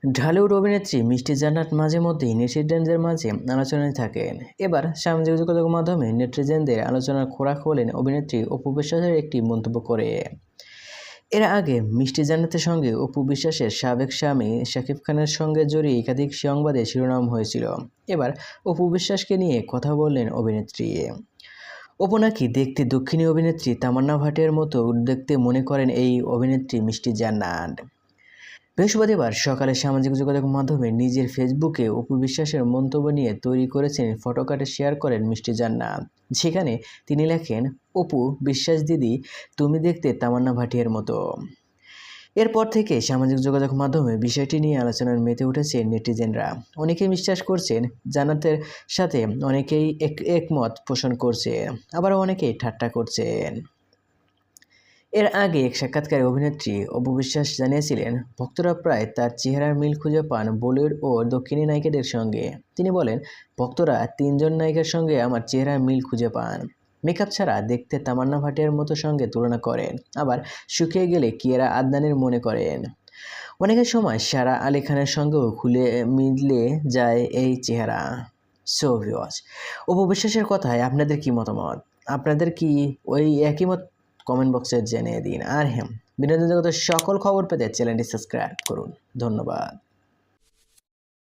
ঢালিউড অভিনেত্রী মিষ্টি জান্নাত মাঝে মধ্যেই নেটিজেনদের মাঝে আলোচনায় থাকেন। এবার সামাজিক যোগাযোগ মাধ্যমে নেটিজেনদের আলোচনার খোরাক হলেন অভিনেত্রী অপু বিশ্বাসের একটি মন্তব্য করে। এর আগে মিষ্টি জান্নাতের সঙ্গে অপু বিশ্বাসের সাবেক স্বামী শাকিব খানের সঙ্গে জড়িয়ে একাধিক সংবাদে শিরোনাম হয়েছিল। এবার অপু বিশ্বাসকে নিয়ে কথা বললেন অভিনেত্রী। অপু নাকি দেখতে দক্ষিণী অভিনেত্রী তামান্না ভাটের মতো দেখতে মনে করেন এই অভিনেত্রী মিষ্টি জান্নাত। বৃহস্পতিবার সকালে সামাজিক যোগাযোগ মাধ্যমে নিজের ফেসবুকে অপু বিশ্বাসের মন্তব্য নিয়ে তৈরি করেছেন ফটোকার্ড শেয়ার করেন মিষ্টি জান্নাত। সেখানে তিনি লেখেন, অপু বিশ্বাস দিদি, তুমি দেখতে তামান্না ভাটিয়ার মতো। এরপর থেকে সামাজিক যোগাযোগ মাধ্যমে বিষয়টি নিয়ে আলোচনার মেতে উঠেছে নেটিজেনরা। অনেকেই বিশ্বাস করছেন জান্নাতের সাথে, অনেকেই একমত পোষণ করছে, আবার অনেকেই ঠাট্টা করছেন। এর আগে এক সাক্ষাৎকারে অভিনেত্রী অপু বিশ্বাস জানিয়েছিলেন, ভক্তরা প্রায় তার চেহারার মিল খুঁজে পান বলিউড ও দক্ষিণী নায়িকাদের সঙ্গে। তিনি বলেন, ভক্তরা 3 জন নায়িকার সঙ্গে আমার চেহারার মিল খুঁজে পান। মেকআপ ছাড়া দেখতে তামান্না ভাটিয়ার মতো সঙ্গে তুলনা করেন, আবার শুকিয়ে গেলে কিয়ারা আদনানির মনে করেন। অনেকের সময় সারা আলী খানের সঙ্গেও খুলে মিলে যায় এই চেহারা। সো ভিউয়ার্স, অপু বিশ্বাসের কথায় আপনাদের কি মতামত? আপনাদের কি ওই একই মত? কমেন্ট বক্সে জানিয়ে দিন। আর হ্যাঁ, বিনোদন জগতের সকল খবর পেতে চ্যানেলটি সাবস্ক্রাইব করুন। ধন্যবাদ।